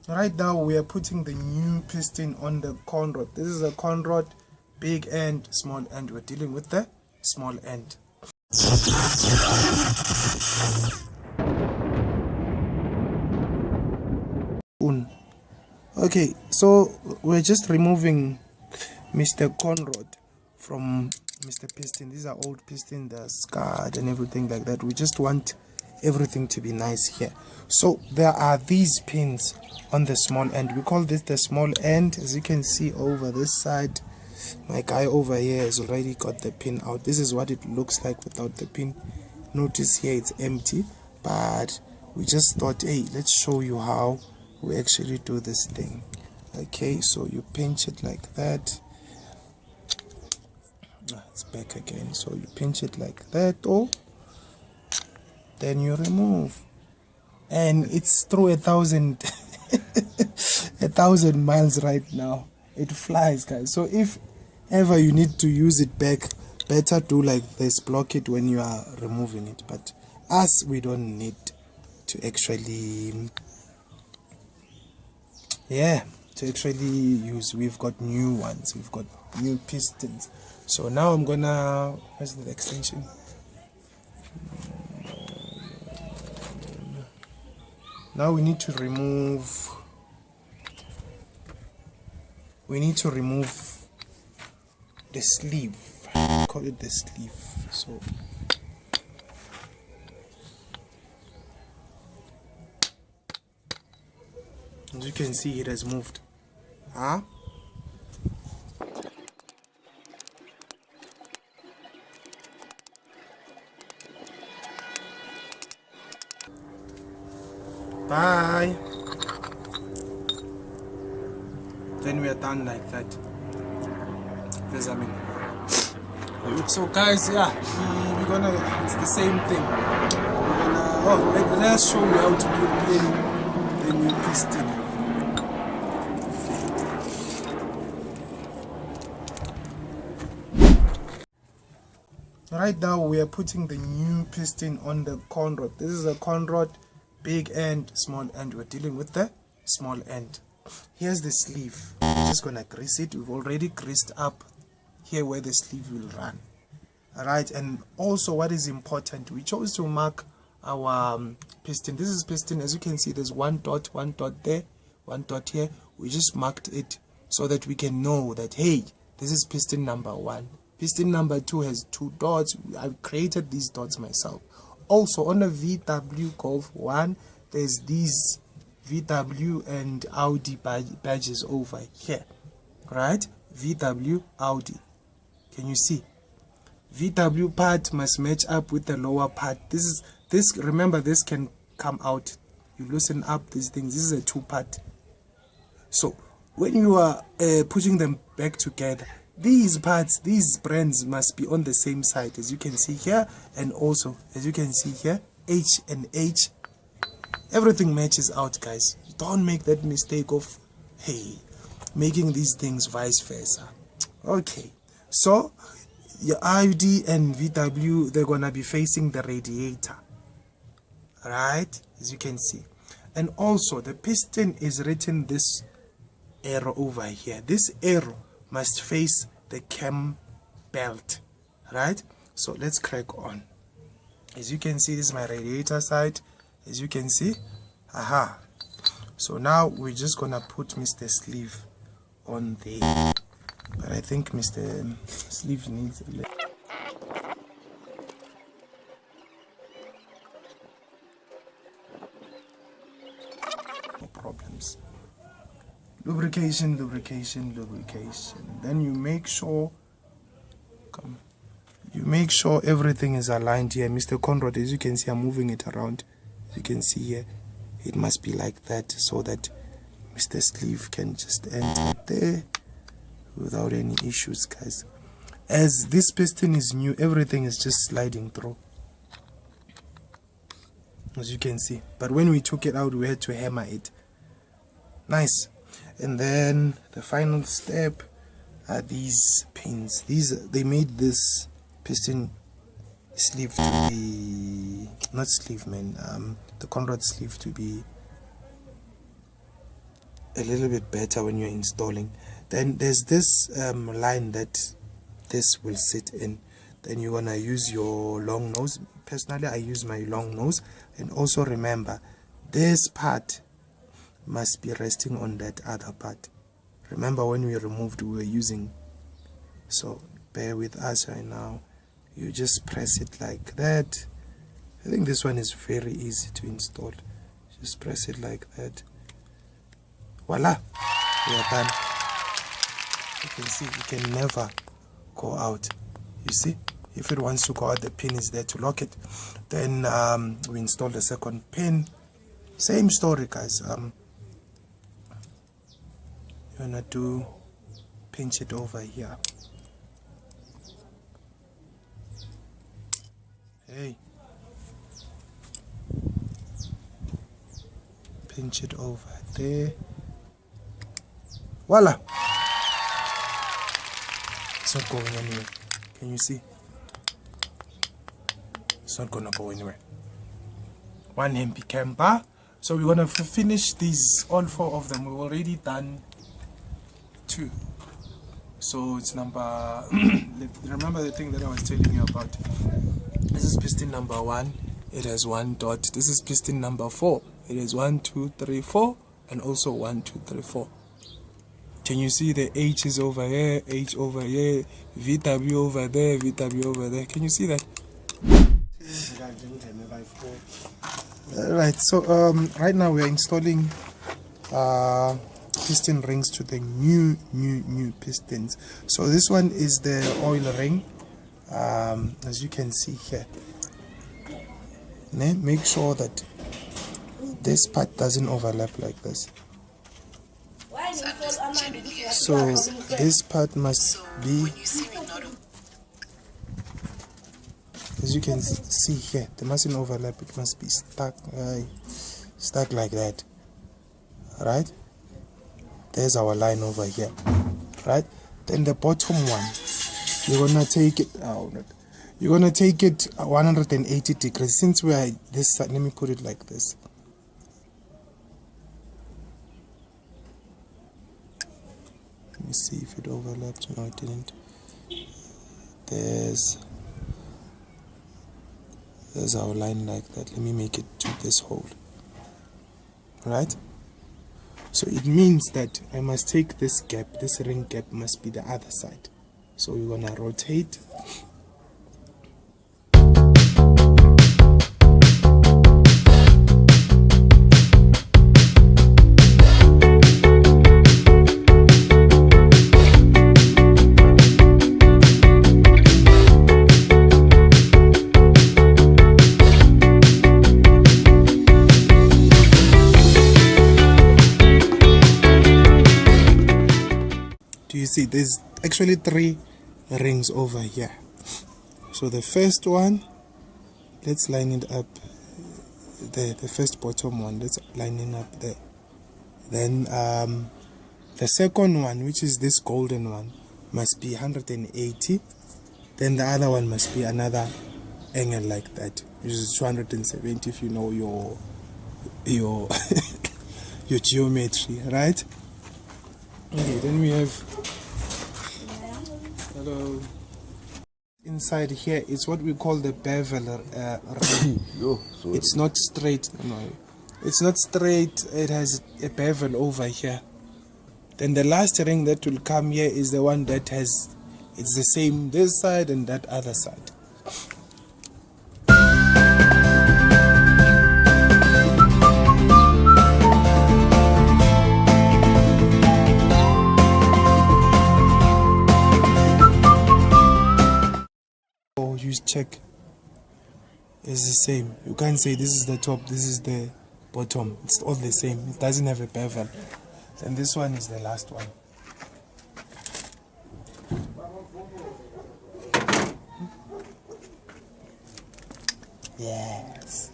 Right now we are putting the new piston on the conrod. This is a conrod, big end, small end. We're dealing with the small end. Okay, so we're just removing Mr. Conrod from Mr. Piston. These are old piston, they're scarred and everything like that. We just want everything to be nice here. So there are these pins on the small end. We call this the small end. As you can see over this side, my guy over here has already got the pin out. This is what it looks like without the pin. Notice here it's empty, but we just thought, hey, let's show you how we actually do this thing. Okay, so you pinch it like that. It's back again. So you pinch it like that, or then you remove, and it's through 1,000 1,000 miles right now. It flies, guys. So if ever you need to use it back, better do like this, block it when you are removing it. But us, we don't need to actually use. We've got new ones, we've got new pistons. So now I'm gonna, where's the extension? Now we need to remove the sleeve. Call it the sleeve. So as you can see, it has moved. Bye. Then we are done like that. So guys, yeah, we're gonna, it's the same thing. We're gonna, let's show you how to put in the new piston. Right now we are putting the new piston on the conrod. This is a conrod, big end, small end. We're dealing with the small end. Here's the sleeve. We're just gonna grease it. We've already greased up here where the sleeve will run. Alright, and also what is important, we chose to mark our piston. This is piston. As you can see, there's one dot there, one dot here. We just marked it so that we can know that, hey, this is piston number 1. Piston number 2 has 2 dots. I've created these dots myself. Also on the VW Golf 1, there's these VW and Audi badges over here, right? VW, Audi. Can you see? VW part must match up with the lower part. Remember, this can come out. You loosen up these things. This is a 2-part. So when you are putting them back together, these parts, these brands must be on the same side, as you can see here, and also as you can see here, H and H, everything matches out, guys. Don't make that mistake of, hey, making these things vice versa. Okay, so your Audi and VW, they're gonna be facing the radiator, right, as you can see. And also the piston is written this arrow over here. This arrow must face the cam belt, right? So let's crack on. As you can see, this is my radiator side. As you can see, so now we're just gonna put Mr. Sleeve on there, but I think Mr. Sleeve needs a little. No problems. Lubrication. Then you make sure, everything is aligned here. Mr. Conrad, as you can see, I'm moving it around. As you can see here, it must be like that so that Mr. Sleeve can just enter there without any issues, guys. As this piston is new, everything is just sliding through, as you can see. But when we took it out, we had to hammer it. Nice. And then the final step are these pins. They made this piston sleeve to be, not sleeve, man, the Conrad sleeve to be a little bit better when you're installing. Then there's this line that this will sit in. Then you're gonna use your long nose. Personally, I use my long nose. And also remember, this part must be resting on that other part. Remember when we removed, we were using, so bear with us right now. You just press it like that. I think this one is very easy to install. Just press it like that. Voila, we are done. You can see it can never go out. You see, if it wants to go out, the pin is there to lock it. Then we install the second pin. Same story, guys. You're gonna pinch it over here. Hey, pinch it over there. Voila! It's not going anywhere. Can you see? It's not gonna go anywhere. One MP camper. So we're gonna finish these, all 4 of them. We've already done 2. So it's number. Remember the thing that I was telling you about. This is piston number 1. It has 1 dot. This is piston number 4. It has 1, 2, 3, 4, and also 1, 2, 3, 4. Can you see the H is over here, H over here, VW over there, VW over there? Can you see that? Alright, so right now we are installing piston rings to the new pistons. So this one is the oil ring, as you can see here. Make sure that this part doesn't overlap like this. So this part must be, as you can see here, they mustn't overlap. It must be stuck like that. Right? There's our line over here. Right? Then the bottom one, you're gonna take it. You're gonna take it 180 degrees. Since we are this side, let me put it like this. Let me see if it overlapped. No, it didn't. There's our line like that. Let me make it to this hole. Right? So it means that I must take this gap, this ring gap must be the other side. So we're gonna rotate. You see, there's actually 3 rings over here. So the first one, let's line it up there. The first bottom one, let's line it up there. Then the second one, which is this golden one, must be 180. Then the other one must be another angle like that, which is 270 if you know your your geometry, right? Okay, then we have, hello, inside here is what we call the bevel ring. It's not straight, no, it's not straight, it has a bevel over here. Then the last ring that will come here is the one that has, it's the same this side and that other side. Check is the same. You can't say this is the top, this is the bottom. It's all the same. It doesn't have a bevel. And this one is the last one. Yes.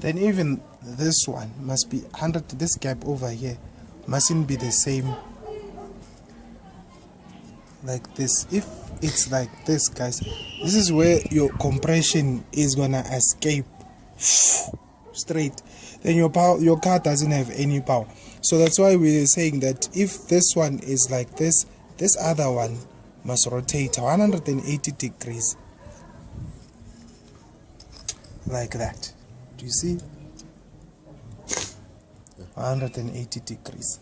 Then even this one must be 100, this gap over here mustn't be the same like this. If it's like this, guys, this is where your compression is gonna escape straight. Then your car doesn't have any power. So that's why we're saying that if this one is like this, this other one must rotate 180 degrees like that. Do you see? 180 degrees.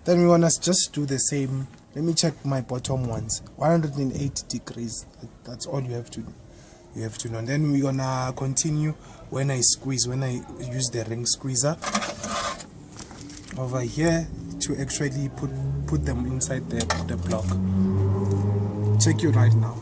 Then we want to just do the same. Let me check my bottom ones. 180 degrees. That's all you have to know. And then we're gonna continue when I use the ring squeezer over here to actually put them inside the block. Check you right now.